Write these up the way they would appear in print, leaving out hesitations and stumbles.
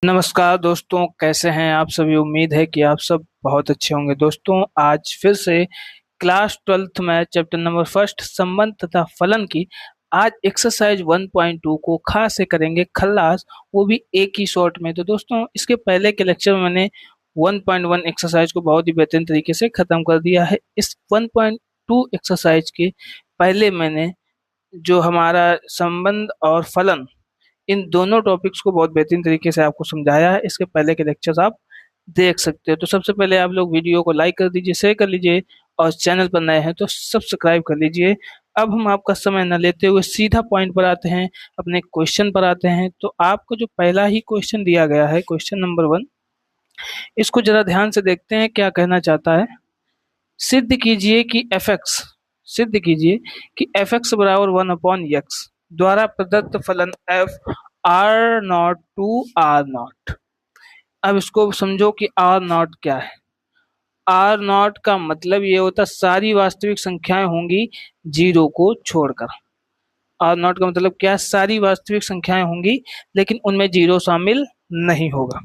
नमस्कार दोस्तों, कैसे हैं आप सभी। उम्मीद है कि आप सब बहुत अच्छे होंगे। दोस्तों, आज फिर से क्लास 12th में चैप्टर नंबर फर्स्ट संबंध तथा फलन की आज एक्सरसाइज 1.2 को खास से करेंगे खल्लास, वो भी एक ही शॉट में। तो दोस्तों, इसके पहले के लेक्चर में मैंने 1.1 एक्सरसाइज को बहुत ही बेहतरीन तरीके से खत्म कर दिया है। इस 1.2 एक्सरसाइज के पहले मैंने जो हमारा संबंध और फलन, इन दोनों टॉपिक्स को बहुत बेहतरीन तरीके से आपको समझाया है। इसके पहले के लेक्चर्स आप देख सकते हो। तो सबसे पहले आप लोग वीडियो को लाइक कर दीजिए, शेयर कर लीजिए, और चैनल पर नए हैं तो सब्सक्राइब कर लीजिए। अब हम आपका समय न लेते हुए सीधा पॉइंट पर आते हैं, अपने क्वेश्चन पर आते हैं। तो आपको जो पहला ही क्वेश्चन दिया गया है, क्वेश्चन नंबर 1, इसको जरा ध्यान से देखते हैं क्या कहना चाहता है। सिद्ध कीजिए कि एफ एक्स सिद्ध कीजिए कि एफ एक्स बराबर 1/x द्वारा प्रदत्त फलन f R naught to R naught. अब इसको समझो कि आर नॉट क्या है। आर नॉट का मतलब ये होता है सारी वास्तविक संख्याएं होंगी जीरो को छोड़कर। आर नॉट का मतलब क्या है? सारी वास्तविक संख्याएं होंगी लेकिन उनमें जीरो शामिल नहीं होगा।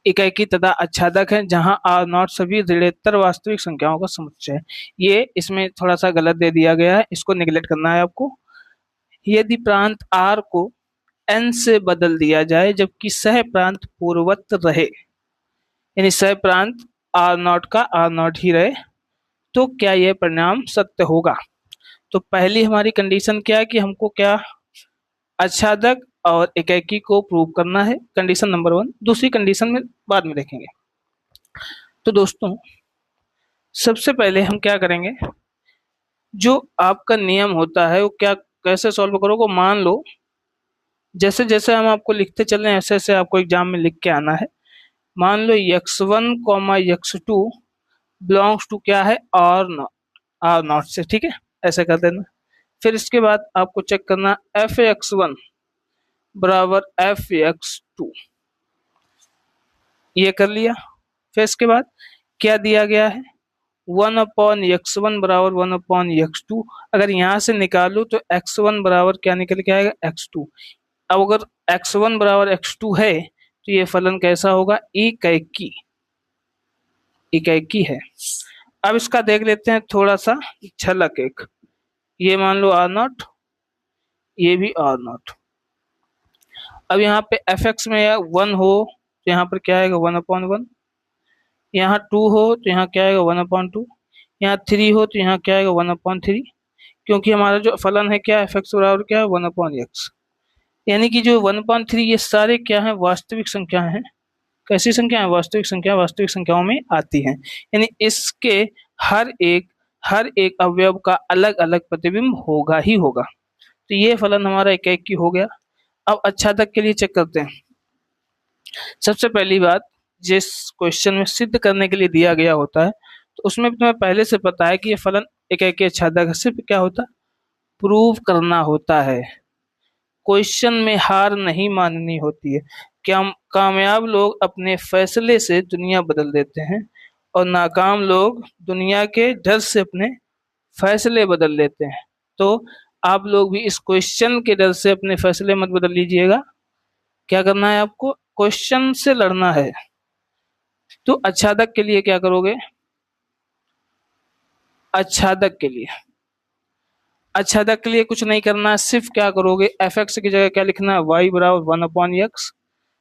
इकाई तथा आच्छादक है जहां आर नॉट सभी ऋणोत्तर वास्तविक संख्याओं का समुच्चय है। ये इसमें थोड़ा सा गलत दे दिया गया है, इसको निगलेक्ट करना है आपको। यदि प्रांत आर को एन से बदल दिया जाए जबकि सह प्रांत पूर्ववत रहे, यानी सह प्रांत आर नॉट का आर नॉट ही रहे, तो क्या यह परिणाम सत्य होगा? तो पहली हमारी कंडीशन क्या है कि हमको क्या आच्छादक और एकाकी को प्रूव करना है, कंडीशन नंबर 1। दूसरी कंडीशन में बाद में देखेंगे। तो दोस्तों, सबसे पहले हम क्या करेंगे, जो आपका नियम होता है वो क्या, कैसे सॉल्व करोगे। मान लो जैसे जैसे हम आपको लिखते चल रहे हैं ऐसे ऐसे आपको एग्जाम में लिख के आना है। मान लो x1 x2 बिलोंग्स टू क्या है, आर नॉट से, ठीक है, ऐसे कर देना। फिर इसके बाद आपको चेक करना एफ एक्स वन बराबर एफ एक्स टू, ये कर लिया। फिर इसके बाद क्या दिया गया है, 1/x1 बराबर 1/x2। अगर यहाँ से निकालो तो x1 बराबर क्या निकल के आएगा, x2। अब अगर x1 बराबर x2 है तो ये फलन कैसा होगा, इकैकी है। अब इसका देख लेते हैं थोड़ा सा झलक एक। ये मान लो आर नॉट, ये भी आर नॉट। अब यहाँ पे एफ एक्स में 1 हो तो यहाँ पर क्या आएगा, 1/1। यहाँ 2 हो तो यहाँ क्या आएगा, 1/2। यहाँ 3 हो तो यहाँ क्या आएगा, 1/3। क्योंकि हमारा जो फलन है क्या, एफ एक्स बराबर क्या है, 1/x। यानी कि जो 1/3 ये सारे क्या है, वास्तविक संख्या हैं। कैसी संख्या है, वास्तविक संख्या, वास्तविक संख्याओं में आती हैं। यानी इसके हर एक अवयव का अलग अलग प्रतिबिंब होगा ही होगा। तो ये फलन हमारा एक हो गया। अब आच्छादक के लिए चेक करते हैं। सबसे पहली बात, जिस क्वेश्चन में सिद्ध करने के लिए दिया गया होता है तो उसमें तुम्हें पहले से पता है कि ये फलन एक आच्छादक है। सिर्फ क्या होता है, प्रूव करना होता है। क्वेश्चन में हार नहीं माननी होती है। क्या कामयाब लोग अपने फैसले से दुनिया बदल देते हैं और नाकाम लोग दुनिया के डर से अपने फैसले बदल लेते हैं। तो आप लोग भी इस क्वेश्चन के डर से अपने फैसले मत बदल लीजिएगा। क्या करना है आपको, क्वेश्चन से लड़ना है। तो आच्छादक के लिए क्या करोगे, आच्छादक के लिए कुछ नहीं करना है। सिर्फ क्या करोगे, एफ एक्स की जगह क्या लिखना है, वाई बराबर 1/x।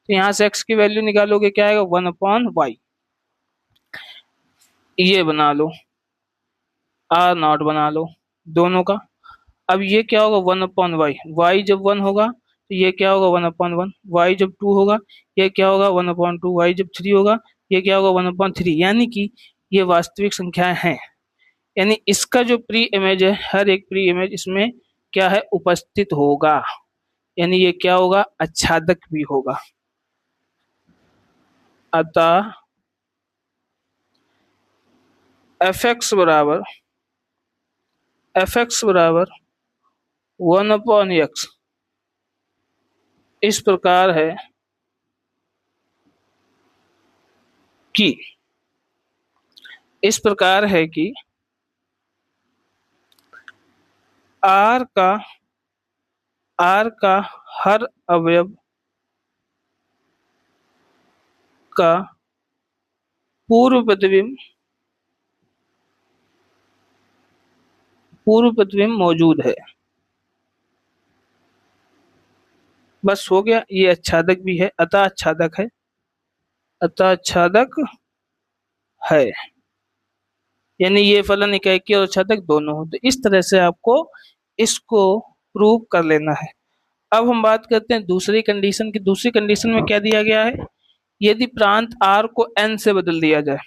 तो यहाँ से x की वैल्यू निकालोगे, क्या आएगा, 1/y। ये बना लो, आर नॉट बना लो दोनों का। अब ये क्या होगा, 1/y। y जब 1 होगा तो ये क्या होगा, 1/1। y जब 2 होगा ये क्या होगा, 1/2। y जब 3 होगा ये क्या होगा, 1/3। यानी कि ये वास्तविक संख्याएं हैं। यानी इसका जो प्री इमेज है, हर एक प्री इमेज इसमें क्या है, उपस्थित होगा। यानी ये क्या होगा, आच्छादक भी होगा। अतः एफ एक्स बराबर 1/x इस प्रकार है कि आर का हर अवयव का पूर्व प्रतिबिंब मौजूद है। बस हो गया, ये आच्छादक भी है, अतः आच्छादक है, अतः आच्छादक है। यानी ये फलन इकाई और आच्छादक दोनों हो। तो इस तरह से आपको इसको प्रूव कर लेना है। अब हम बात करते हैं दूसरी कंडीशन की। दूसरी कंडीशन में क्या दिया गया है, यदि प्रांत आर को एन से बदल दिया जाए।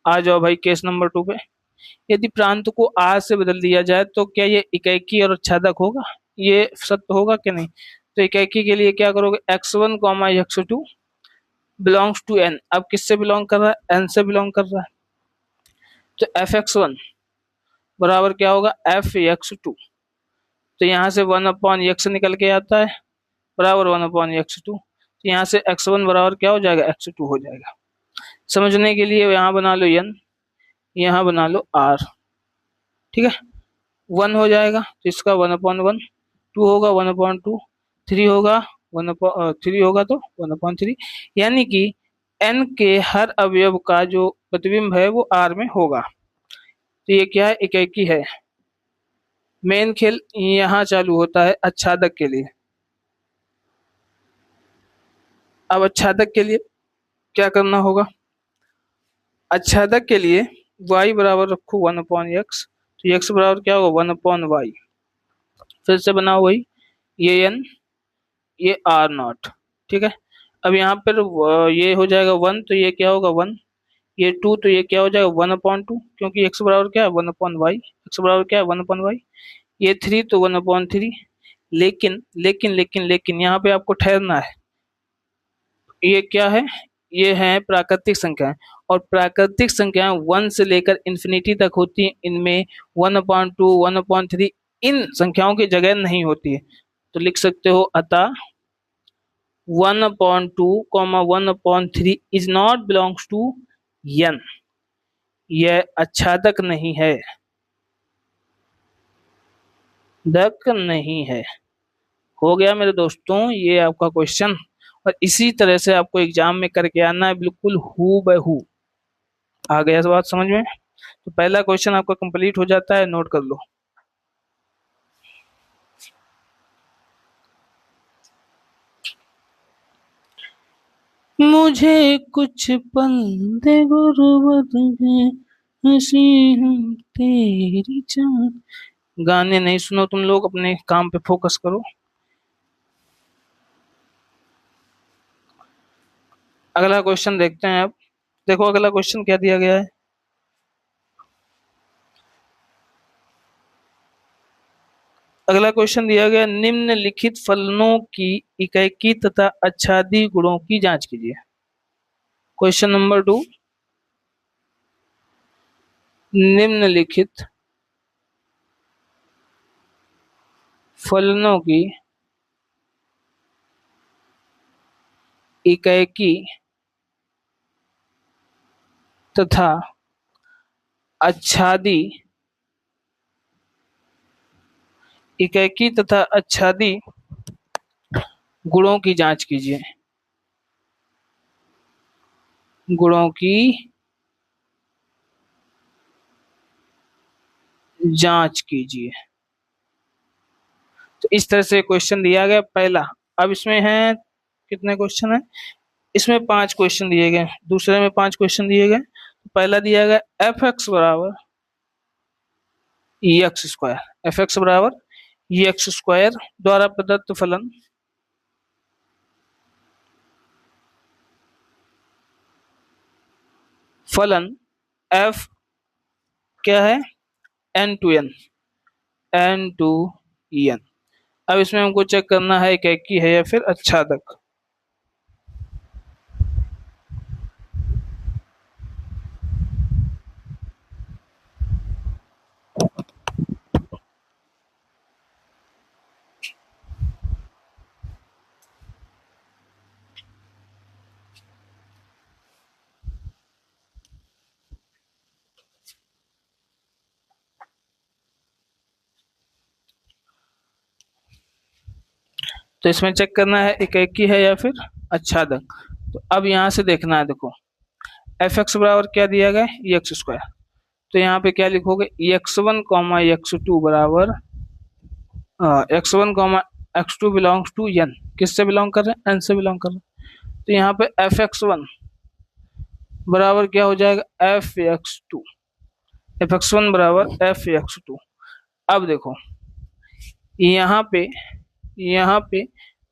आ जाओ भाई केस नंबर 2 पे। यदि प्रांत को आर से बदल दिया जाए तो क्या ये इकाई और आच्छादक होगा? ये सत्य होगा कि नहीं? तो इकाई के लिए क्या करोगे, x1 comma x2 belongs to N. अब किससे बिलोंग कर रहा है? एन से बिलोंग कर रहा है। तो f(x1) बराबर क्या होगा, f(x2)। तो यहाँ से 1/x निकल के आता है बराबर 1/x2। तो यहाँ से x1 बराबर क्या हो जाएगा, x2 हो जाएगा। समझने के लिए यहाँ बना लो n, यहाँ बना लो r। ठीक है, 1 हो जाएगा तो इसका 1/1, 2 होगा 1/2, 3 होगा 3 होगा तो 1/3। यानी कि n के हर अवयव का जो प्रतिबिंब है वो r में होगा। तो ये क्या है, इकाई है। मेन खेल यहाँ चालू होता है आच्छादक के लिए। अब आच्छादक के लिए क्या करना होगा, आच्छादक के लिए y बराबर रखो 1/x। तो x बराबर क्या होगा, 1/y। फिर से बनाओ वही, ये n, ये r0। ठीक है, अब यहाँ पर ये हो जाएगा 1 तो ये क्या होगा 1, ये 2 तो ये क्या हो जाएगा 1/2, क्योंकि x बराबर क्या है 1/y, x बराबर क्या है 1/y। ये 3 तो 1/3। लेकिन लेकिन लेकिन लेकिन यहाँ पे आपको ठहरना है। ये क्या है, ये है प्राकृतिक संख्याएं, और प्राकृतिक संख्याएं 1 से लेकर इंफिनिटी तक होती हैं। इनमें 1/2, 1/3 इन संख्याओं की जगह नहीं होती है। तो लिख सकते हो अतः 1/2, 1/3 is not belongs to n। यह आच्छादक नहीं है, दक नहीं है। हो गया मेरे दोस्तों ये आपका क्वेश्चन। और इसी तरह से आपको एग्जाम में करके आना है, बिल्कुल हू बहू। आ गया इस बात समझ में? तो पहला क्वेश्चन आपका कंप्लीट हो जाता है, नोट कर लो। मुझे कुछ पल दे गुरुबत के, हंसी हम तेरी चाहत। गाने नहीं सुनो तुम लोग, अपने काम पे फोकस करो। अगला क्वेश्चन देखते हैं। अब देखो अगला क्वेश्चन क्या दिया गया है। अगला क्वेश्चन दिया गया, निम्नलिखित फलनों की इकाई तथा आच्छादी गुणों की जांच कीजिए। क्वेश्चन नंबर 2, निम्नलिखित फलनों की इकाई तथा आच्छादी गुणों की जांच कीजिए। गुणों की जांच कीजिए। तो इस तरह से क्वेश्चन दिया गया पहला। अब इसमें है कितने क्वेश्चन है, इसमें 5 क्वेश्चन दिए गए, दूसरे में 5 क्वेश्चन दिए गए। पहला दिया गया f(x) बराबर x², f(x) बराबर x² द्वारा प्रदत्त फलन f क्या है, n to n। अब इसमें हमको चेक करना है इकाई है या फिर आच्छादक। तो इसमें चेक करना है इकाई है या फिर आच्छादक। तो अब यहाँ से देखना है, देखो एफ एक्स बराबर क्या दिया गया है, ई एक्स स्क्वायर। तो यहाँ पे क्या लिखोगे, e x one comma e x two बराबर x one comma x two belongs to N. किससे बिलोंग कर रहे हैं, एन से बिलोंग कर रहे हैं। तो यहाँ पे एफ एक्स वन बराबर क्या हो जाएगा, f x two. F x one बराबर एफ एक्स टू। अब देखो यहाँ पे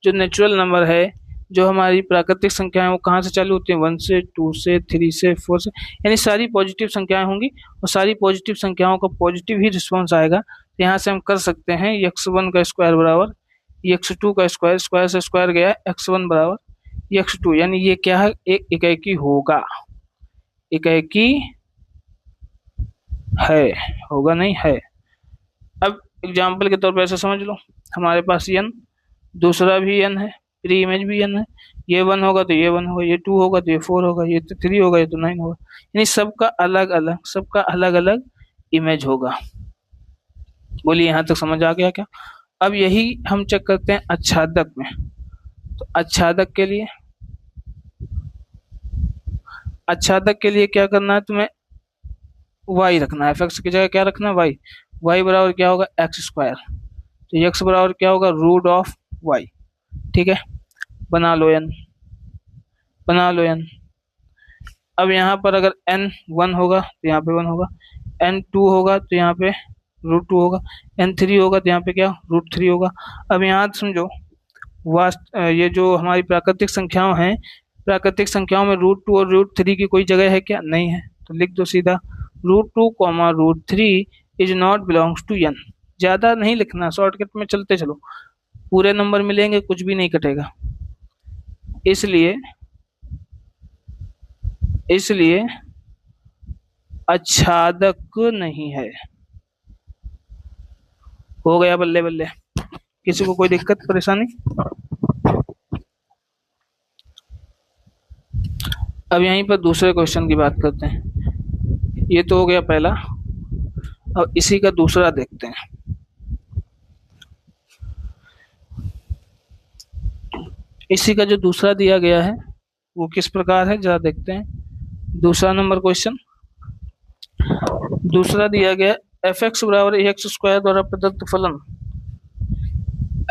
जो नेचुरल नंबर है, जो हमारी प्राकृतिक संख्या है, वो कहाँ से चालू होती है, 1 से 2 से 3 से 4 से, यानी सारी पॉजिटिव संख्याएं होंगी और सारी पॉजिटिव संख्याओं का पॉजिटिव ही रिस्पॉन्स आएगा। तो यहाँ से हम कर सकते हैं एक्स वन का स्क्वायर बराबर एक्स टू का स्क्वायर, स्क्वायर से स्क्वायर गया, एक्स वन बराबर एक्स टू, यानी ये क्या है, एक इकाई होगा, इकाई है, होगा नहीं है। अब एग्जाम्पल के तौर पर ऐसा समझ लो, हमारे पास एन, दूसरा भी एन है, प्री इमेज भी एन है। ये 1 होगा तो ये 1 होगा, ये 2 होगा तो ये 4 होगा, ये 3 होगा, ये तो 9 होगा, यानी सबका अलग अलग इमेज होगा। बोलिए यहाँ तक समझ आ गया क्या। अब यही हम चेक करते हैं आच्छादक में। तो आच्छादक के लिए क्या करना है तुम्हें, y रखना है, एफ की जगह क्या रखना है, y बराबर क्या होगा, एक्स स्क्वायर। तो x बराबर क्या होगा, रूट ऑफ y। ठीक है, बना लो n। अब यहाँ पर अगर n 1 होगा तो यहाँ पे 1 होगा, n 2 होगा तो यहाँ पे रूट 2 होगा, n 3 होगा तो यहाँ पे क्या, रूट 3 होगा। अब यहाँ समझो, ये जो हमारी प्राकृतिक संख्याओं हैं, प्राकृतिक संख्याओं में रूट 2 और रूट 3 की कोई जगह है क्या, नहीं है। तो लिख दो सीधा, root 2 comma root 3 is not belongs to n। ज्यादा नहीं लिखना, शॉर्टकट में चलते चलो, पूरे नंबर मिलेंगे, कुछ भी नहीं कटेगा। इसलिए आच्छादक नहीं है। हो गया, बल्ले बल्ले, किसी को कोई दिक्कत परेशानी। अब यहीं पर दूसरे क्वेश्चन की बात करते हैं। ये तो हो गया पहला, अब इसी का दूसरा देखते हैं। इसी का जो दूसरा दिया गया है वो किस प्रकार है, जरा देखते हैं। दूसरा नंबर क्वेश्चन, दूसरा दिया गया एफ एक्स बराबर एक्स स्क्वायर द्वारा प्रदत्त फलन,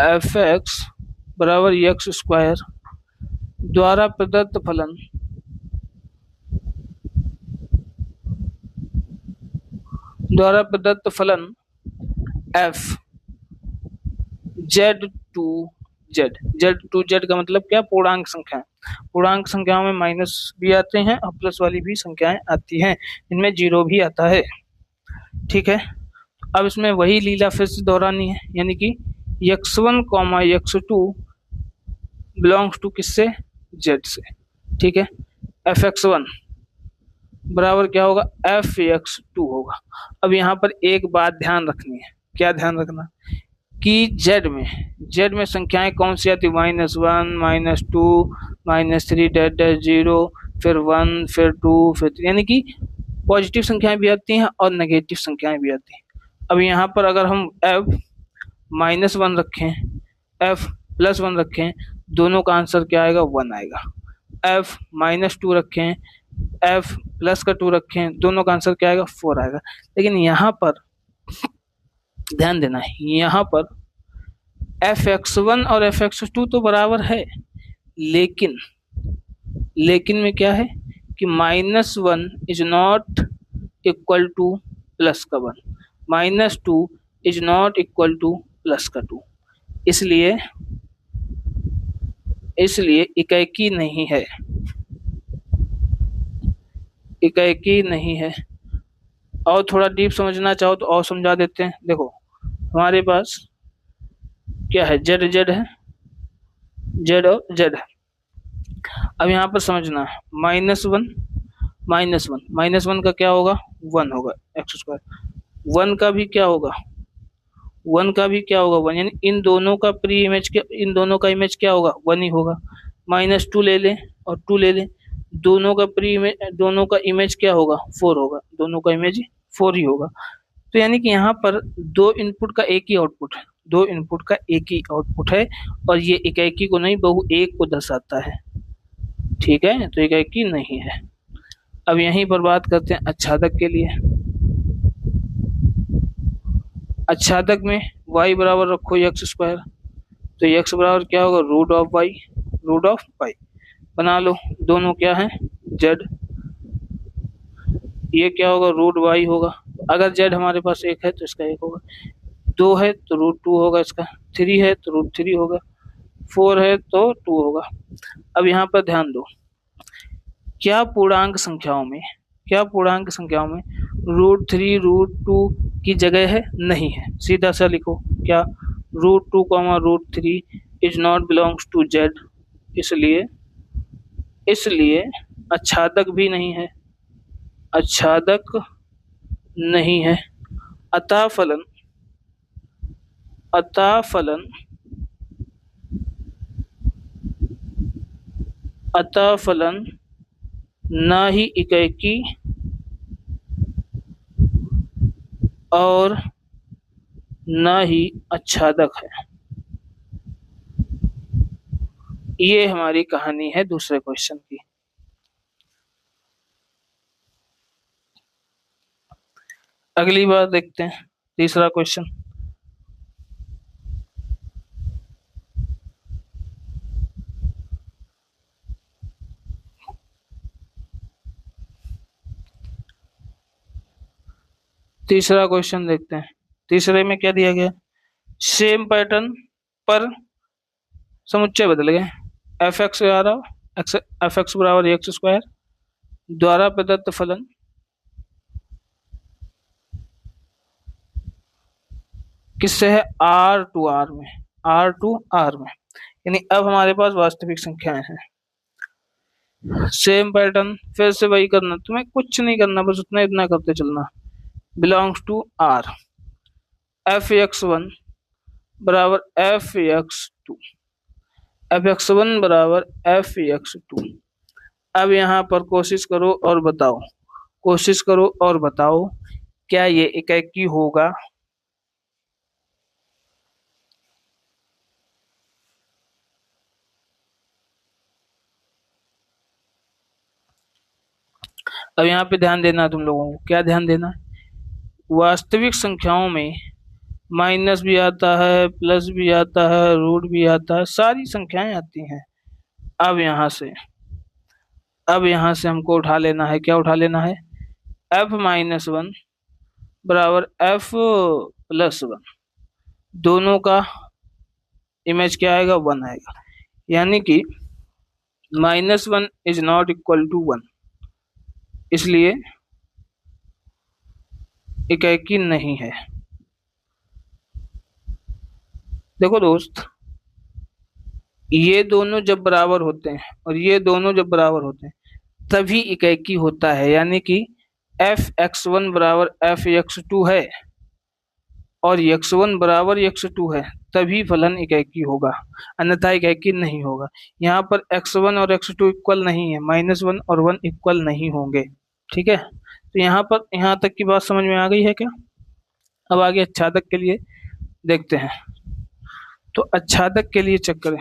एफ एक्स बराबर एक्स स्क्वायर द्वारा प्रदत्त फलन एफ जेड टू जेड का मतलब क्या, पूर्णांक संख्या। पूर्णांक संख्याओं में माइनस भी आते हैं और प्लस वाली भी संख्याएं आती हैं, इनमें जीरो भी आता है। ठीक है, अब इसमें वही लीला फिर से दोहरानी है, यानी कि x1 comma x2 belongs to किससे, z से। ठीक है, fx1 बराबर क्या होगा, fx2 होगा। अब यहाँ पर एक बात ध्यान रखनी है, क्या ध्यान रखना, कि z में संख्याएं कौन सी आती, -1 -2 -3 -0 फिर 1 फिर 2 फिर 3, यानी कि पॉजिटिव संख्याएं भी आती हैं और नेगेटिव संख्याएं भी आती हैं। अब यहाँ पर अगर हम f -1 रखें, f +1 रखें, दोनों का आंसर क्या आएगा, 1 आएगा। f -2 रखें, f +2 रखें, दोनों का आंसर क्या आएगा, 4 आएगा। लेकिन यहाँ पर ध्यान देना है, यहाँ पर fx1 और fx2 तो बराबर है, लेकिन में क्या है कि -1 is not equal two plus का 1, -2 is not equal two plus का 2, इसलिए इकाई नहीं है। और थोड़ा डीप समझना चाहो तो और समझा देते हैं। देखो हमारे पास क्या है, जेड है, जेड और जेड है। अब यहाँ पर समझना है, -1 का क्या होगा, 1 होगा एक्स स्क्वायर, 1 का भी क्या होगा 1, यानी इन दोनों का इमेज क्या होगा, 1 ही होगा। -2 ले लें और 2 ले लें, दोनों का इमेज क्या होगा, 4 होगा, दोनों का इमेज 4 ही होगा। तो यानी कि यहाँ पर दो इनपुट का एक ही आउटपुट है, और ये इकाई को नहीं बहु एक को दर्शाता है। ठीक है, तो एकाकी नहीं है। अब यहीं पर बात करते हैं आच्छादक के लिए। आच्छादक में y बराबर रखो एक्स स्क्वायर, तो x बराबर क्या होगा, root of y. Root of y बना लो, दोनों क्या है z, ये क्या होगा रूट वाई होगा। अगर z हमारे पास एक है तो इसका एक होगा, दो है तो रूट टू होगा इसका, थ्री है तो रूट थ्री होगा, फोर है तो टू होगा। अब यहाँ पर ध्यान दो, क्या पूर्णांक संख्याओं में, क्या पूर्णांक संख्याओं में रूट थ्री रूट टू की जगह है, नहीं है। सीधा सा लिखो क्या, root two comma root three is not belongs to z, इसलिए इसलिए आच्छादक भी नहीं है, आच्छादक नहीं है। अतः फलन, अतः फलन, अतः फलन न ही इकैकी और न ही आच्छादक है। ये हमारी कहानी है दूसरे क्वेश्चन की। अगली बार देखते हैं तीसरा क्वेश्चन। तीसरा क्वेश्चन देखते हैं। तीसरे में क्या दिया गया, सेम पैटर्न पर समुच्चय बदल गए। एफ एक्स एफ एक्स बराबर एक्स स्क्वायर द्वारा प्रदत्त फलन किससे है, आर टू आर में, आर टू आर में। यानी अब हमारे पास वास्तविक संख्याएं हैं। सेम पैटर्न फिर से वही करना, तुम्हें कुछ नहीं करना, बस उतना इतना करते चलना। Belongs to R, f x one बराबर f x two, f x one बराबर एफ एक्स टू। अब यहाँ पर कोशिश करो और बताओ, कोशिश करो और बताओ क्या ये इकैकी होगा। अब यहाँ पे ध्यान देना तुम लोगों को, क्या ध्यान देना है, वास्तविक संख्याओं में माइनस भी आता है, प्लस भी आता है, रूट भी आता है, सारी संख्याएं आती हैं। अब यहाँ से, अब यहाँ से हमको उठा लेना है, क्या उठा लेना है, एफ माइनस वन बराबर एफ प्लस वन, दोनों का इमेज क्या आएगा, वन आएगा। यानी कि minus one is not equal to one, इसलिए इकैकी नहीं है। देखो दोस्त, ये दोनों जब बराबर होते हैं और ये दोनों जब बराबर होते हैं तभी इकैकी होता है। यानी कि एफ एक्स वन बराबर एफ एक्स टू है और एक्स वन बराबर एक्स टू है, तभी फलन इकैकी होगा, अन्यथा इकैकी नहीं होगा। यहाँ पर एक्स वन और एक्स टू इक्वल नहीं है, माइनस वन और वन इक्वल नहीं होंगे। ठीक है, तो यहाँ पर, यहाँ तक की बात समझ में आ गई है क्या। अब आगे आच्छादक के लिए देखते हैं। तो आच्छादक के लिए चेक करें,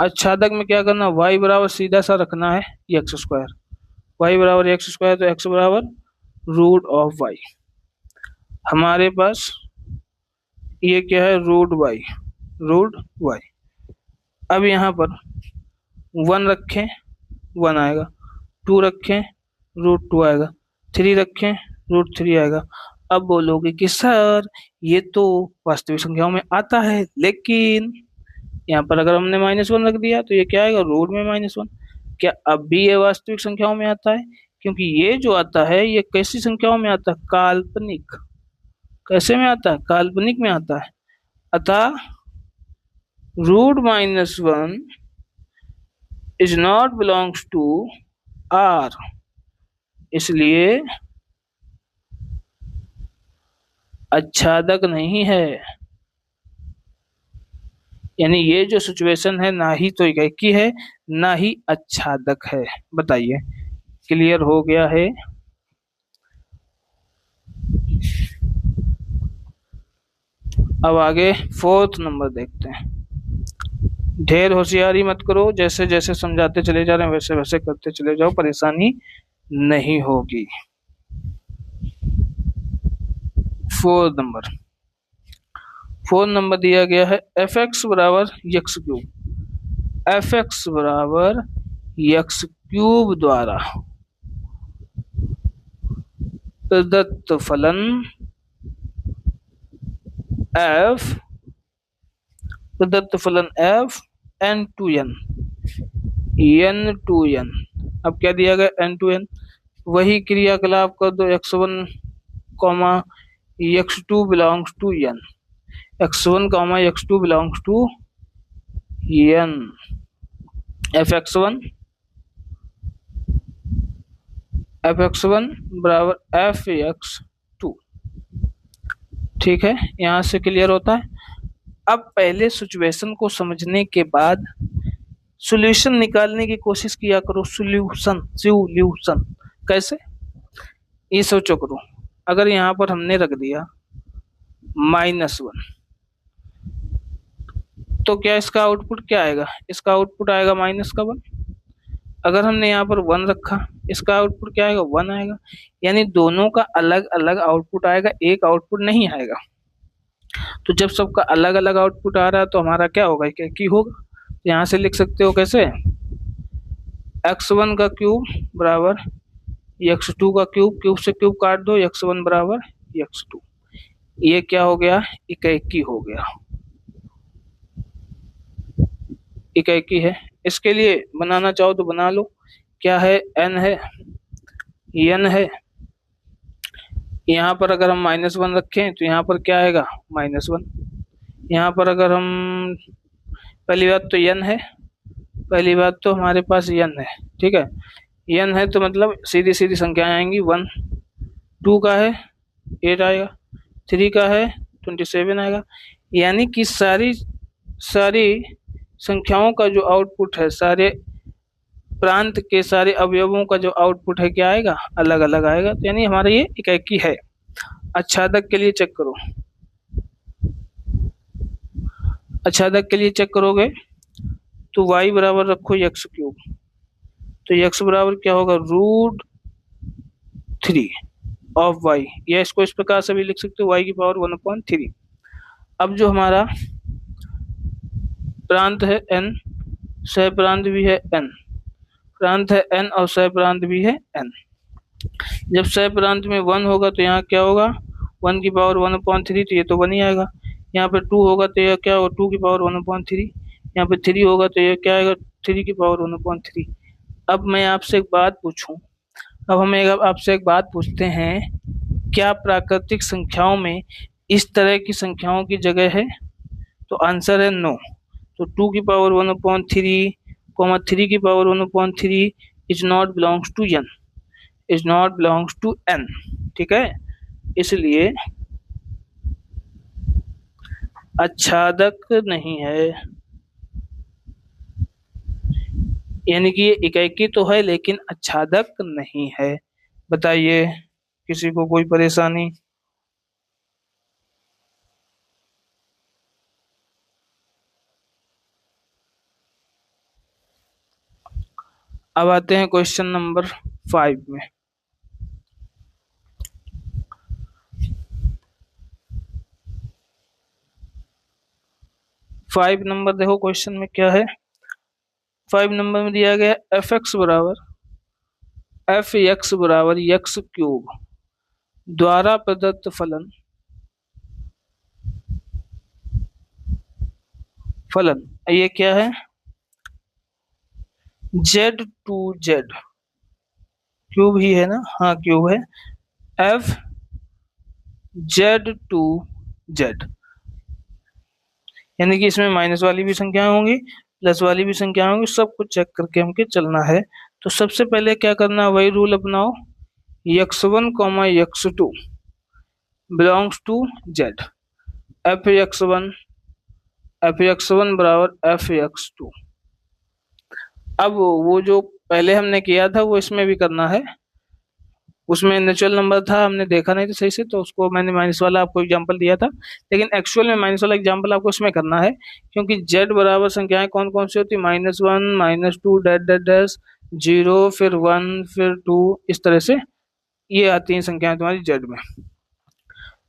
आच्छादक में क्या करना, y बराबर सीधा सा रखना है एक्स स्क्वायर, y बराबर एक्स स्क्वायर, तो x बराबर रूट ऑफ y। हमारे पास ये क्या है, रूट y, रूट y। अब यहाँ पर वन रखें, वन आएगा, टू रखें, रूट टू आएगा, थ्री रखें, रूट थ्री आएगा। अब बोलोगे कि सर ये तो वास्तविक संख्याओं में आता है, लेकिन यहाँ पर अगर हमने माइनस वन रख दिया तो ये क्या आएगा, रूट में माइनस वन। क्या अब भी ये वास्तविक संख्याओं में आता है, क्योंकि ये जो आता है ये कैसी संख्याओं में आता है, काल्पनिक। कैसे में आता है, काल्पनिक में आता है। अतः root minus one is not belongs to R, इसलिए आच्छादक नहीं है। यानी ये जो सिचुएशन है ना ही तो इकैकी है ना ही आच्छादक है। बताइए, क्लियर हो गया है। अब आगे फोर्थ नंबर देखते हैं। ढेर होशियारी मत करो, जैसे जैसे समझाते चले जा रहे हैं वैसे वैसे करते चले जाओ, परेशानी नहीं होगी। 4 नंबर, 4 नंबर दिया गया है एफ एक्स बराबर यक्स क्यूब। एफ एक्स बराबर यक्स क्यूब द्वारा प्रदत्त फलन एफ, प्रदत्त फलन f N to N, N to N. अब क्या दिया गया, एन टू एन। वही क्रियाकलाप कर दो, x one comma x two belongs to N, x one comma x two belongs to N. F x one, f x one बराबर f x two. ठीक है, यहां से क्लियर होता है। अब पहले सिचुएशन को समझने के बाद सॉल्यूशन निकालने की कोशिश किया करो। सॉल्यूशन, सॉल्यूशन कैसे, ये सोचो करो। अगर यहाँ पर हमने रख दिया -1, तो क्या इसका आउटपुट क्या आएगा, इसका आउटपुट आएगा -1। अगर हमने यहाँ पर 1 रखा, इसका आउटपुट क्या आएगा, 1 आएगा। यानी दोनों का अलग अलग आउटपुट आएगा, एक आउटपुट नहीं आएगा। तो जब सबका अलग अलग आउटपुट आ रहा है तो हमारा क्या होगा, क्या की होगा। यहाँ से लिख सकते हो कैसे, x1 का क्यूब बराबर x2 का क्यूब, क्यूब से क्यूब काट दो, x1 बराबर x2। ये क्या हो गया, इक्याकी हो गया, इक्याकी है। इसके लिए बनाना चाहो तो बना लो। क्या है, n है, n है। यहाँ पर अगर हम -1 रखें तो यहाँ पर क्या आएगा, -1। यहाँ पर अगर हम, पहली बात तो n है, पहली बात तो हमारे पास n है, ठीक है। n है तो मतलब सीधी सीधी संख्याएं आएंगी। 1, 2 का है 8 आएगा, 3 का है 27 आएगा। यानी कि सारी सारी संख्याओं का जो आउटपुट है, सारे प्रांत के सारे अवयवों का जो आउटपुट है क्या आएगा, अलग अलग आएगा। तो यानी हमारा ये इक्याकी है। आच्छादक के लिए चेक करो, आच्छादक के लिए चेक करोगे तो y बराबर रखो x क्यूब, तो x बराबर क्या होगा, √3 ऑफ y। या इसको इस प्रकार से भी लिख सकते हो, y की पावर 1/3। अब जो हमारा प्रांत है n, सह प्रांत भी है n, प्रांत है n और सह प्रांत भी है n। जब सह प्रांत में 1 होगा तो यहाँ क्या होगा, 1 की पावर 1/3, तो ये तो 1 ही आएगा। यहाँ पे 2 होगा तो यह क्या होगा, 2 की पावर 1/3। यहाँ पे 3 होगा तो यह क्या आएगा, 3 की पावर 1/3। अब मैं आपसे एक बात पूछूं, अब हम आपसे एक बात पूछते हैं, क्या प्राकृतिक संख्याओं में इस तरह की संख्याओं की जगह है, तो आंसर है नो। तो 2 की पावर 1/3, 3 की power 1/3 is not belongs to n, is not belongs to n। ठीक है, इसलिए आच्छादक नहीं है। यानी कि ये इक्याकी तो है लेकिन आच्छादक नहीं है। बताइए, किसी को कोई परेशानी। अब आते हैं क्वेश्चन नंबर 5 में। फाइव नंबर देखो क्वेश्चन में क्या है। 5 नंबर में दिया गया एफ एक्स बराबर एक्स क्यूब द्वारा प्रदत्त फलन, फलन ये क्या है, Z2Z, क्यूब ही है ना, हाँ क्यूब है, एफ Z2Z। यानी कि इसमें माइनस वाली भी संख्याएं होंगी, प्लस वाली भी संख्याएं होंगी, सब कुछ चेक करके हमके चलना है। तो सबसे पहले क्या करना, वही रूल अपनाओ, x1 comma x2 belongs to z, f x one बराबर f(x2)। अब वो जो पहले हमने किया था वो इसमें भी करना है। उसमें नेचुरल नंबर था, हमने देखा नहीं था सही से, तो उसको मैंने माइनस वाला आपको एग्जांपल दिया था। लेकिन एक्चुअल में माइनस वाला एग्जांपल आपको उसमें करना है, क्योंकि जेड बराबर संख्याएं कौन कौन सी होती है, -1 -2 डैश डैश डैश, 0 फिर 1 फिर 2, इस तरह से ये आती हैं संख्याएं तुम्हारी जेड में।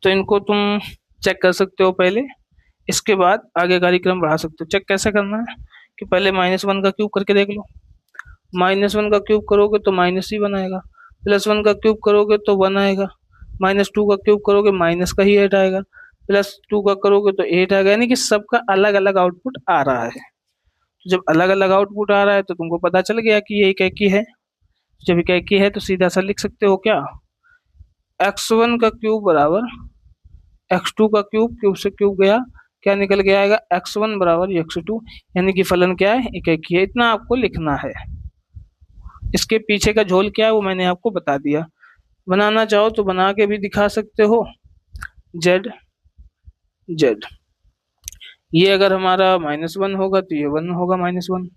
तो इनको तुम चेक कर सकते हो पहले, इसके बाद आगे कार्यक्रम बढ़ा सकते हो। चेक कैसे करना है कि पहले -1 का क्यूब करके देख लो। -1 का क्यूब करोगे तो -1 आएगा, +1 का क्यूब करोगे तो 1 आएगा, -2 का क्यूब करोगे माइनस का ही 8 आएगा, +2 का करोगे तो 8 आएगा, यानी कि सबका अलग अलग आउटपुट आ रहा है। तो जब अलग अलग आउटपुट आ रहा है तो तुमको पता चल गया कि ये इक्याकी है। जब इक्याकी है तो सीधा सा लिख सकते हो क्या, x1 का क्यूब बराबर x2 का क्यूब, क्यूब से क्यूब गया, क्या निकल के आएगा, x1 बराबर x2, यानी कि फलन क्या है, इक्याकी है। इतना आपको लिखना है। इसके पीछे का झोल क्या है वो मैंने आपको बता दिया। बनाना चाहो तो बना के भी दिखा सकते हो। जेड जेड ये अगर हमारा -1 होगा तो ये 1 होगा -1,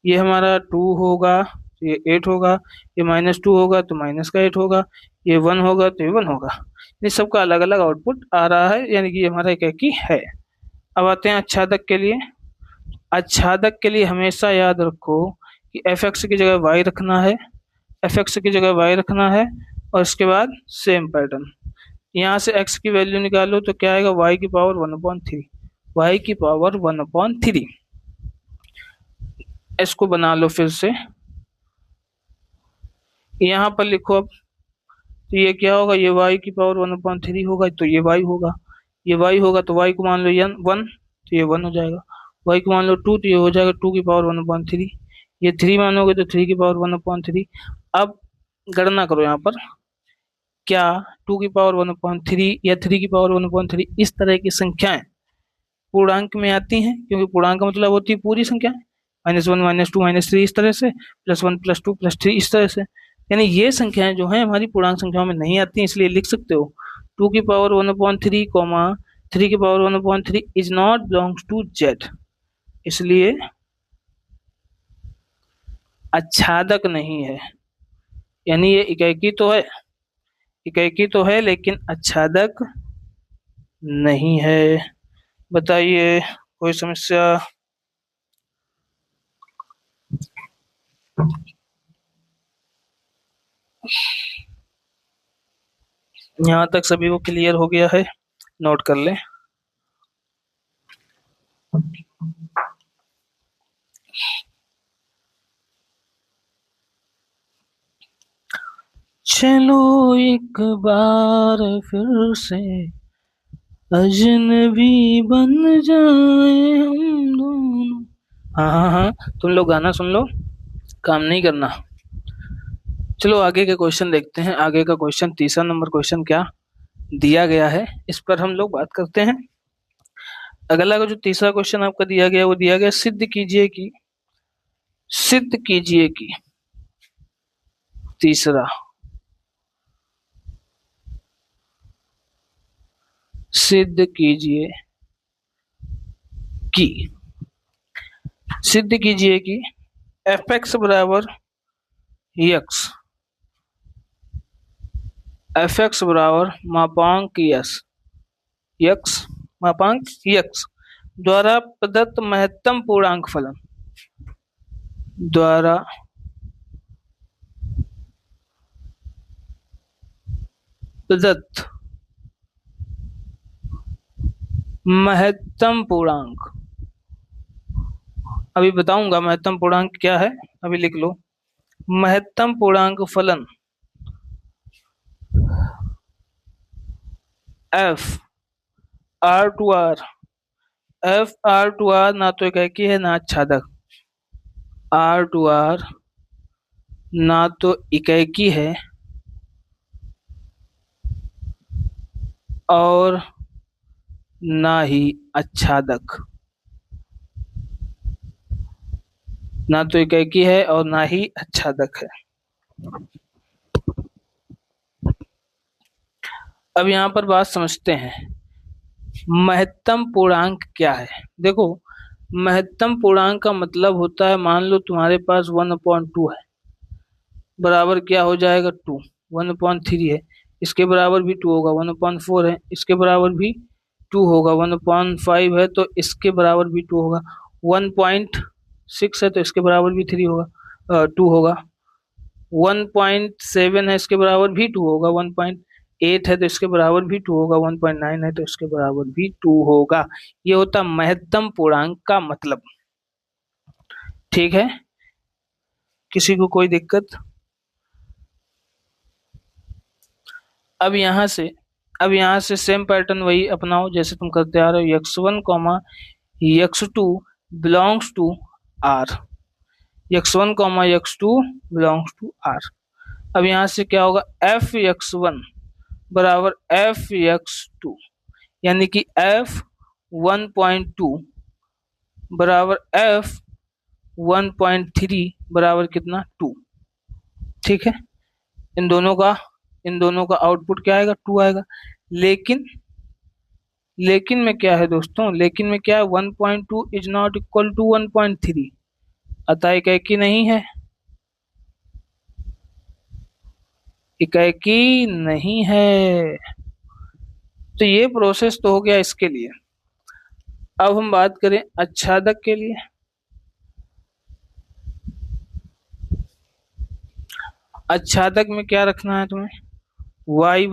ये हमारा 2 होगा तो ये 8 होगा, ये -2 होगा तो माइनस का 8 होगा, ये 1 होगा तो ये 1 होगा। ये सबका अलग अलग आउटपुट आ रहा है, यानी कि ये हमारा इक्याकी है। अब आते हैं आच्छादक के लिए। आच्छादक के लिए हमेशा याद रखो कि fx की जगह y रखना है, fx की जगह y रखना है, और इसके बाद सेम पैटर्न। यहाँ से x की वैल्यू निकालो तो क्या आएगा, y की पावर 1/3, y की पावर 1/3। इसको बना लो फिर से, यहाँ पर लिखो अब। तो ये क्या होगा, ये y की पावर 1/3 होगा, तो ये y होगा, ये y होगा तो y को मान लो 1, तो ये 1 हो जाएगा, y को मान लो 2 तो ये हो जाएगा 2 की पावर 1/3, ये 3 मानोगे तो 3 की पावर 1/3। अब गणना करो यहाँ पर, क्या 2 की पावर 1/3 या 3 की पावर 1/3 इस तरह की संख्याएं पूर्णांक में आती हैं, क्योंकि पूर्णांक का मतलब होती है पूरी संख्या, -1 -2 -3 इस तरह से, +1 +2 +3 इस तरह से। यानी ये संख्याएं जो हैं हमारी पूर्णांक संख्याओं में नहीं आती हैं, इसलिए लिख सकते हो 2 की पावर 1/3, 3 की power 1/3 is not belongs to z, इसलिए आच्छादक नहीं है। यानी ये इक्याकी तो है, इक्याकी तो है लेकिन आच्छादक नहीं है। बताइए कोई समस्या। यहाँ तक सभी को क्लियर हो गया है, नोट कर लें। चलो एक बार फिर से अजनबी बन जाए हम दोनों। हाँ हाँ हाँ, तुम लोग गाना सुन लो, काम नहीं करना। चलो आगे के क्वेश्चन देखते हैं। आगे का क्वेश्चन, तीसरा नंबर क्वेश्चन क्या दिया गया है, इस पर हम लोग बात करते हैं। अगला का जो तीसरा क्वेश्चन आपका दिया गया, वो दिया गया सिद्ध कीजिए कि, सिद्ध कीजिए कि, तीसरा सिद्ध कीजिए कि, सिद्ध कीजिए कि fx बराबर x, fx बराबर मापांक x मापांक x द्वारा प्रदत्त महत्तम पूर्णांक फलन, द्वारा प्रदत्त महत्तम पूर्णांक। अभी बताऊंगा महत्तम पूर्णांक क्या है, अभी लिख लो। महत्तम पूर्णांक फलन f r to r, f r to r ना तो इक्याकी है ना आच्छादक, r टू r ना तो इक्याकी है और ना ही आच्छादक, ना तो इक्याकी है और ना ही आच्छादक है। अब यहाँ पर बात समझते हैं, महत्तम पूर्णांक क्या है। देखो, महत्तम पूर्णांक का मतलब होता है, मान लो तुम्हारे पास 1/2 है, बराबर क्या हो जाएगा 2। 1/3 है, इसके बराबर भी 2 होगा। 1/4 है, इसके बराबर भी 2 होगा। 1/5 है तो इसके बराबर भी 2 होगा। 1.6 है तो इसके बराबर भी 3 होगा, 2 होगा। 1.7 है, इसके बराबर भी 2 होगा। 1.8 है तो इसके बराबर भी 2 होगा। 1.9 है तो इसके बराबर भी 2 होगा। ये होता महत्तम पूर्णांक का मतलब। ठीक है, किसी को कोई दिक्कत? अब यहाँ से सेम पैटर्न वही अपनाओ जैसे तुम करते आ रहे हो। x1 comma x2 belongs to r। x1 comma x2 belongs to r। अब यहाँ से क्या होगा, f(x1) बराबर f(x2), यानी कि f(1.2) बराबर f(1.3) बराबर कितना, 2। ठीक है, इन दोनों का आउटपुट क्या आएगा, 2 आएगा। लेकिन में क्या है दोस्तों, लेकिन में क्या है, 1.2 इज नॉट इक्वल टू 1.3, अतः इक्की नहीं है, इक्की नहीं है। तो ये प्रोसेस तो हो गया इसके लिए। अब हम बात करें आच्छादक के लिए। आच्छादक में क्या रखना है तुम्हें, y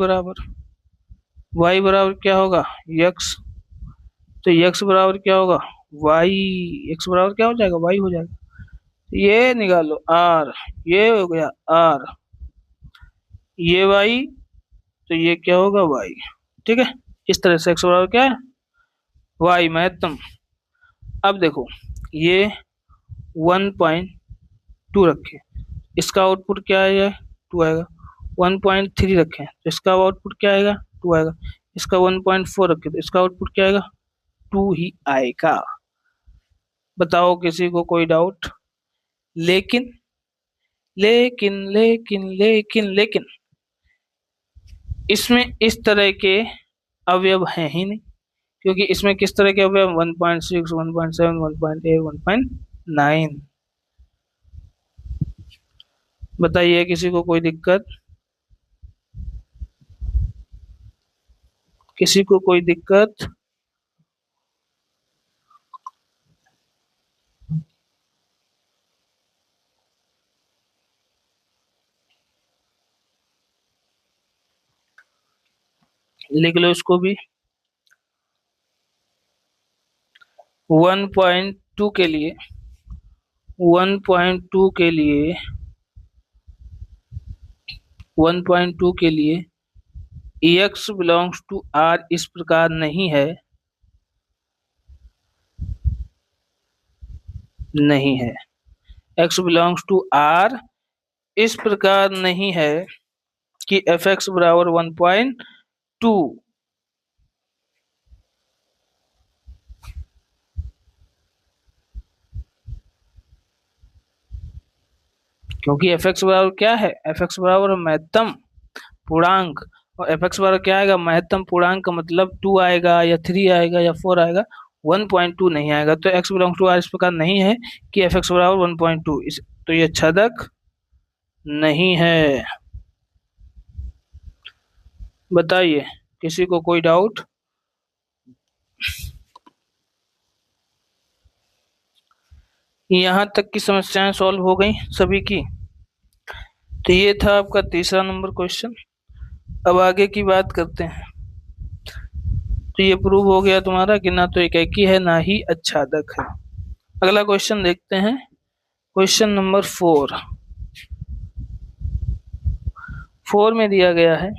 बराबर क्या होगा, x। तो x बराबर क्या होगा, y। x बराबर क्या हो जाएगा, y हो जाएगा। ये निकालो r, ये हो गया r, ये y, तो ये क्या होगा y। ठीक है, इस तरह से x बराबर क्या है, y महत्तम। अब देखो ये 1.2 रखे, इसका आउटपुट क्या आएगा, 2 आएगा। 1.3 रखें तो इसका आउटपुट क्या आएगा, 2 आएगा। इसका 1.4 रखें तो इसका आउटपुट क्या आएगा, 2 ही आएगा। बताओ किसी को कोई डाउट? लेकिन लेकिन लेकिन लेकिन लेकिन इसमें इस तरह के अवयव हैं ही नहीं, क्योंकि इसमें किस तरह के अवयव, 1.6, 1.7, 1.8, 1.9। बताइए किसी को कोई दिक्कत? किसी को कोई दिक्कत? लिख लो इसको भी। 1.2 के लिए 1.2 के लिए 1.2 के लिए x बिलोंग्स टू r इस प्रकार नहीं है, नहीं है। x बिलोंग्स टू r इस प्रकार नहीं है कि f(x) बराबर 1.2। क्योंकि f(x) बराबर क्या है, f(x) बराबर महत्तम पूर्णांक, और f(x) बराबर क्या आएगा, महत्तम पूर्णांक का मतलब 2 आएगा या 3 आएगा या 4 आएगा, 1.2 नहीं आएगा। तो x बिलोंग्स टू r इस प्रकार नहीं है कि f(x) बराबर 1.2। तो ये आच्छादक नहीं है। बताइए किसी को कोई डाउट? यहाँ तक की समस्याएं सॉल्व हो गई सभी की। तो ये था आपका तीसरा नंबर क्वेश्चन। अब आगे की बात करते हैं। तो ये प्रूव हो गया तुम्हारा कि ना तो इक्की है ना ही आच्छादक है। अगला क्वेश्चन देखते हैं, क्वेश्चन नंबर 4 में दिया गया है,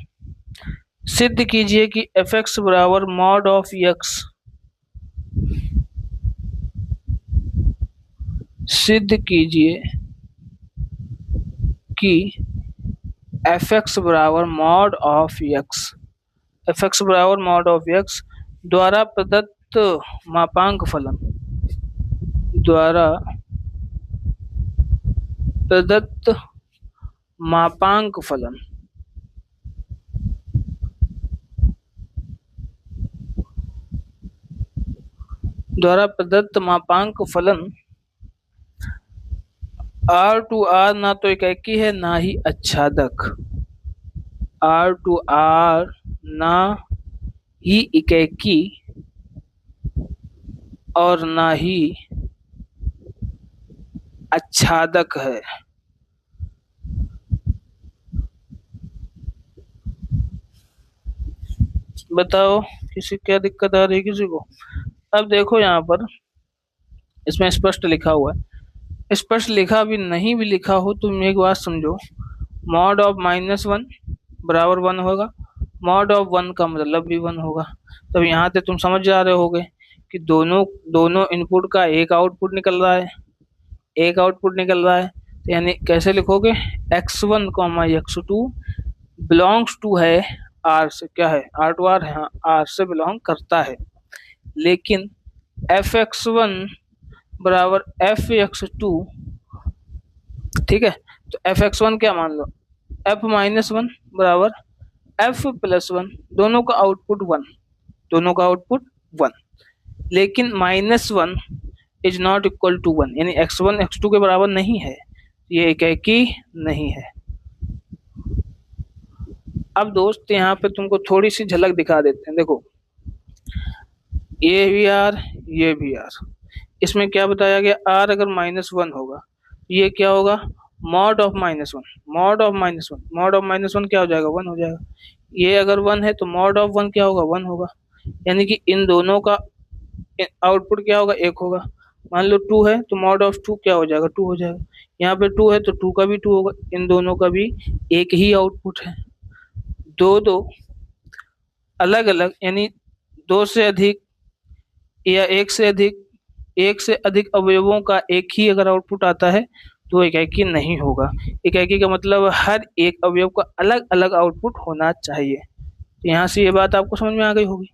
सिद्ध कीजिए कि f(x) बराबर मॉड ऑफ x। सिद्ध कीजिए कि f(x) बराबर मॉड ऑफ x, f(x) बराबर मॉड ऑफ x द्वारा प्रदत्त मापांक फलन, द्वारा प्रदत्त मापांक फलन द्वारा प्रदत्त मापांक फलन R to R ना तो इक्की है ना ही आच्छादक। आर टू आर ना ही इकैकी और ना ही आच्छादक है। बताओ किसी क्या दिक्कत आ रही है किसी को? अब देखो यहाँ पर इसमें स्पष्ट लिखा हुआ है, स्पष्ट लिखा भी नहीं भी लिखा हो तुम एक बात समझो, मॉड ऑफ -1 बराबर 1 होगा, मॉड ऑफ 1 का मतलब भी 1 होगा। तब यहाँ से तुम समझ जा रहे होगे कि दोनों दोनों इनपुट का एक आउटपुट निकल रहा है, एक आउटपुट निकल रहा है। तो यानी कैसे लिखोगे, x1 comma x2 belongs to है आर से, क्या है आर टू आर है, हाँ आर से बिलोंग करता है। लेकिन f(x1) बराबर f(x2), ठीक है, तो f(x1) क्या मान लो, f-1 बराबर f+1, दोनों का आउटपुट 1, दोनों का आउटपुट 1। लेकिन -1 इज नॉट इक्वल टू 1, यानी x1 x2 के बराबर नहीं है, ये एकाकी नहीं है। अब दोस्त यहाँ पे तुमको थोड़ी सी झलक दिखा देते हैं, देखो ये भी आर, ये भी आर, इसमें क्या बताया गया, आर अगर -1 होगा ये क्या होगा, mod of -1, mod of -1, mod of -1 क्या हो जाएगा, 1 हो जाएगा। ये अगर 1 है तो मॉड ऑफ 1 क्या होगा, 1 होगा। यानी कि इन दोनों का आउटपुट क्या होगा, 1 होगा। मान लो 2 है तो मॉड ऑफ 2 क्या हो जाएगा, 2 हो जाएगा। यहाँ पे 2 है तो 2 का भी 2 होगा, इन दोनों का भी एक ही आउटपुट है। दो दो अलग अलग, यानी दो से अधिक या एक से अधिक अवयवों का एक ही अगर आउटपुट आता है तो एकाकी नहीं होगा। एकाकी का मतलब हर एक अवयव का अलग अलग आउटपुट होना चाहिए। तो यहाँ से ये बात आपको समझ में आ गई होगी।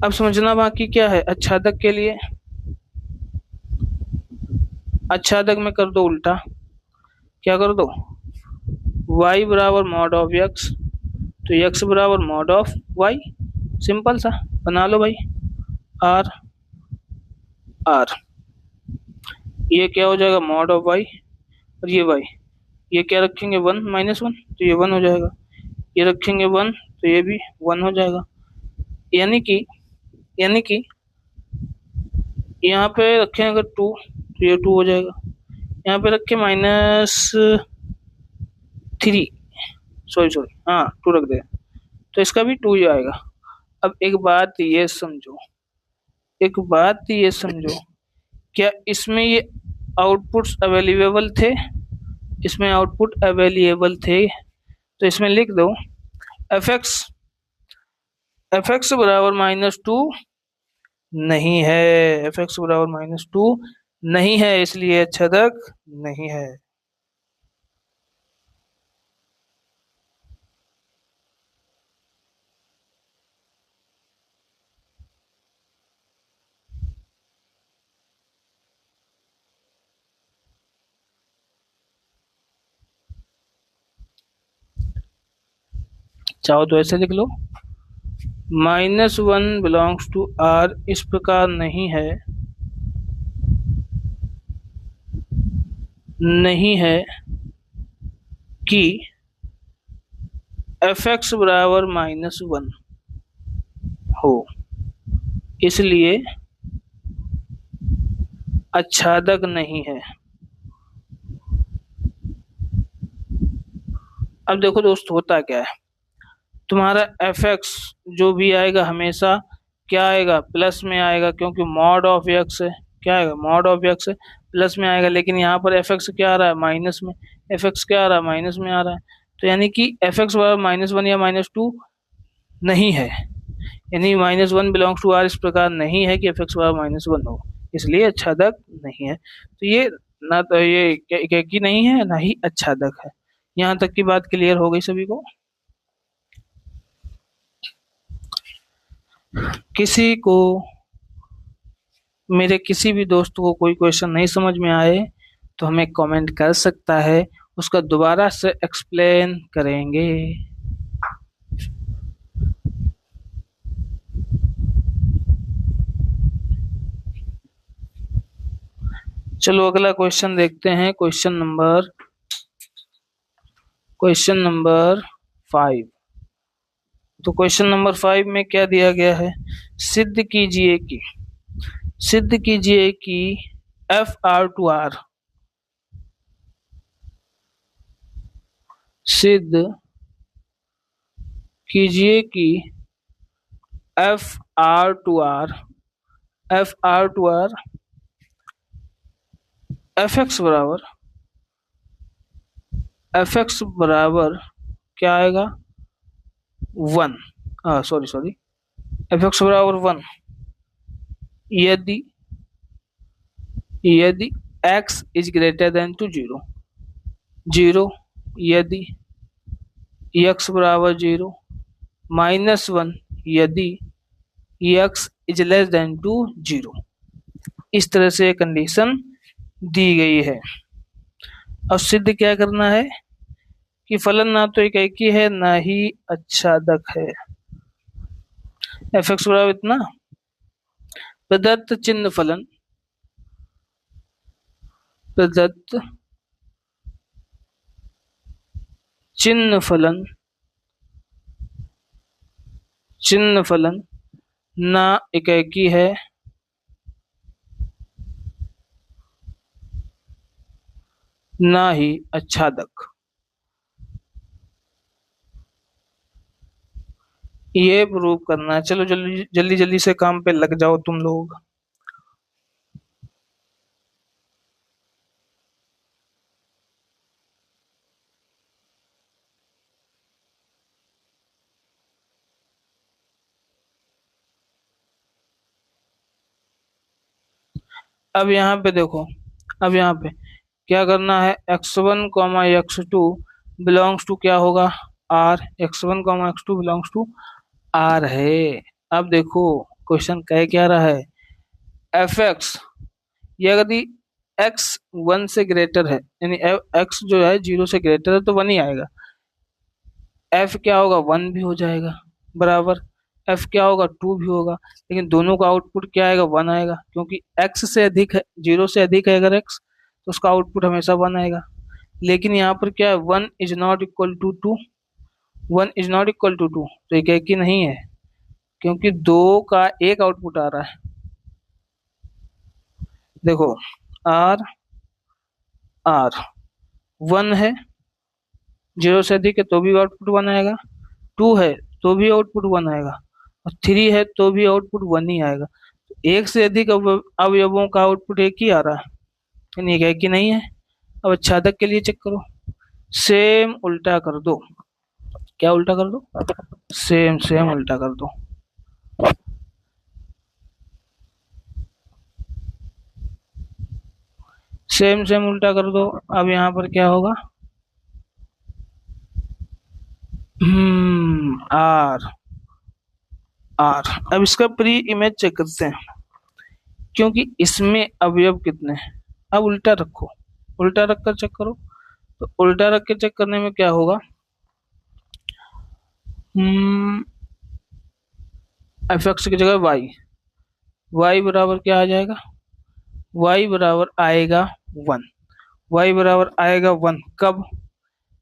अब समझना बाकी क्या है, आच्छादक के लिए, आच्छादक में कर दो उल्टा, क्या कर दो, y बराबर मॉड ऑफ x, तो x बराबर मॉड ऑफ y, सिंपल सा बना लो भाई, r r, ये क्या हो जाएगा मॉड ऑफ y, और ये y, ये क्या रखेंगे 1 -1, तो ये 1 हो जाएगा। ये रखेंगे 1 तो ये भी 1 हो जाएगा। यानी कि यहाँ पे रखें अगर 2 तो ये 2 हो जाएगा। यहाँ पे रखे -3, सॉरी हाँ 2 रख दे तो इसका भी 2 ही आएगा। अब एक बात ये समझो, एक बात ये समझो, क्या इसमें ये आउटपुट्स अवेलेबल थे, इसमें आउटपुट अवेलेबल थे, तो इसमें लिख दो fx बराबर -2 नहीं है, fx बराबर -2 नहीं है, इसलिए आच्छादक नहीं है। चाहो तो ऐसे लिख लो, -1 बिलोंग्स टू आर इस प्रकार नहीं है, नहीं है कि fx बराबर -1 हो, इसलिए आच्छादक नहीं है। अब देखो दोस्त होता क्या है, तुम्हारा fx जो भी आएगा हमेशा क्या आएगा, प्लस में आएगा, क्योंकि मॉड ऑफ x है, क्या आएगा मॉड ऑफ x है, प्लस में आएगा। लेकिन यहाँ पर fx क्या आ रहा है, माइनस में, fx क्या आ रहा है, माइनस में आ रहा है। तो यानी कि fx बराबर -1 या -2 नहीं है, यानी -1 बिलोंग्स टू आर इस प्रकार नहीं है कि fx बराबर -1 हो, इसलिए आच्छादक नहीं है। तो ये ना तो ये एकाकी नहीं है ना ही आच्छादक है। यहाँ तक की बात क्लियर हो गई सभी को? किसी को, मेरे किसी भी दोस्त को कोई क्वेश्चन नहीं समझ में आए तो हमें कमेंट कर सकता है, उसका दोबारा से एक्सप्लेन करेंगे। चलो अगला क्वेश्चन देखते हैं, क्वेश्चन नंबर 5। तो क्वेश्चन नंबर 5 में क्या दिया गया है, सिद्ध कीजिए कि एफ आर टू आर, सिद्ध कीजिए कि f R to R, f R to R f x बराबर क्या आएगा, 1, सॉरी, एफ एक्स बराबर 1 यदि x is greater than to 0, 0 यदि x बराबर 0, -1 यदि x is less than to 0। इस तरह से कंडीशन दी गई है। अब सिद्ध क्या करना है कि फलन ना तो एकाकी है ना ही अच्छादक है। एफ एक्स बराबर इतना, प्रदत्त चिन्ह फलन, प्रदत्त चिन्ह फलन ना एकाकी है ना ही अच्छादक। ये प्रूव करना है। चलो जल्दी जल्दी से काम पे लग जाओ तुम लोग। अब यहाँ पे देखो, अब यहाँ पे क्या करना है, x1 x2 बिलोंग्स टू क्या होगा, r, x1 x2 belongs to r है। अब देखो क्वेश्चन कह क्या रहा है, एफ एक्स, ये यदि x 1 से ग्रेटर है, यानी x जो है 0 से ग्रेटर है तो 1 ही आएगा, f क्या होगा 1 भी हो जाएगा, बराबर f क्या होगा 2 भी होगा, लेकिन दोनों का आउटपुट क्या आएगा 1 आएगा, क्योंकि x से अधिक है, 0 से अधिक है अगर x तो उसका आउटपुट हमेशा 1 आएगा। लेकिन यहाँ पर क्या है, 1 is not equal to 2, 1 is not equal to 2, तो एक ही नहीं है, क्योंकि 2 का एक आउटपुट आ रहा है। देखो r 1 है, 0 से अधिक है तो भी आउटपुट 1 आएगा, 2 है तो भी आउटपुट 1 आएगा, और 3 है तो भी आउटपुट 1 ही आएगा। तो एक से अधिक अवयवों का आउटपुट एक ही आ रहा है, यानी एक ही नहीं है। अब अच्छादक के लिए चेक करो, सेम उल्टा कर दो, क्या उल्टा कर दो, सेम उल्टा कर दो। सेम उल्टा कर दो। अब यहाँ पर क्या होगा, आर, अब इसका प्री इमेज चेक करते हैं, क्योंकि इसमें अवयव कितने हैं। अब उल्टा रखो, उल्टा रख कर चेक करो, तो उल्टा रख के चेक करने में क्या होगा, एफ एक्स की जगह y बराबर क्या आ जाएगा, y बराबर आएगा 1, y बराबर आएगा 1 कब,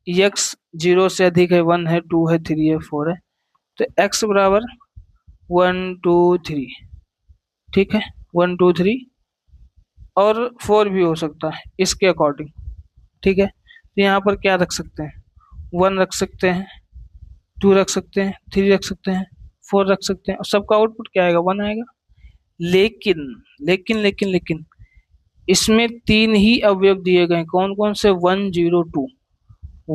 x 0 से अधिक है, 1 है, 2 है, 3 है, 4 है, तो x बराबर 1 2 3, ठीक है, 1 2 3 और 4 भी हो सकता है इसके अकॉर्डिंग, ठीक है। तो यहाँ पर क्या रख सकते हैं, 1 रख सकते हैं, 2 रख सकते हैं, 3 रख सकते हैं, 4 रख सकते हैं, और सबका आउटपुट क्या आएगा 1 आएगा। लेकिन इसमें 3 ही अवयव दिए गए, कौन कौन से, 1 0 2,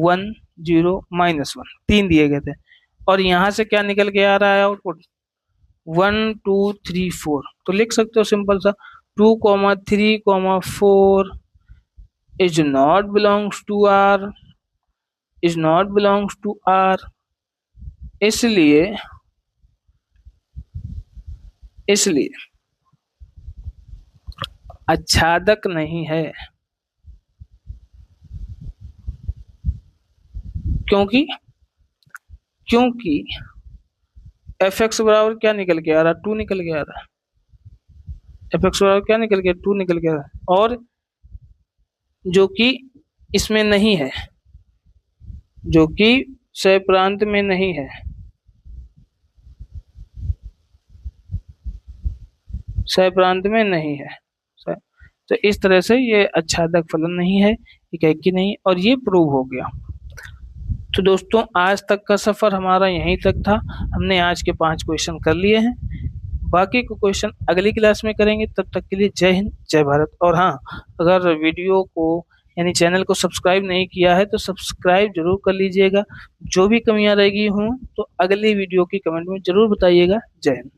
1 0 -1, 3 दिए गए थे, और यहाँ से क्या निकल के आ रहा है आउटपुट 1 2 3 4। तो लिख सकते हो सिंपल सा, 2 3 4 is not belongs to r, is not belongs to r, इसलिए अच्छादक नहीं है, क्योंकि एफ एक्स बराबर क्या निकल के आ रहा है, 2 निकल के आ रहा है, एफ एक्स बराबर क्या निकल के, 2 निकल के आ रहा है, और जो कि इसमें नहीं है, जो कि सह प्रांत में नहीं है। सह प्रांत में नहीं है। तो इस तरह से ये अच्छादक फलन नहीं है, ठीक है कि नहीं, और ये प्रूव हो गया। तो दोस्तों आज तक का सफर हमारा यहीं तक था। हमने आज के 5 क्वेश्चन कर लिए हैं, बाकी को क्वेश्चन अगली क्लास में करेंगे। तब तक के लिए जय हिंद जय भारत। और हाँ, अगर वीडियो को यानी चैनल को सब्सक्राइब नहीं किया है तो सब्सक्राइब जरूर कर लीजिएगा। जो भी कमियां रहेगी हों तो अगली वीडियो की कमेंट में जरूर बताइएगा। जय हिंद।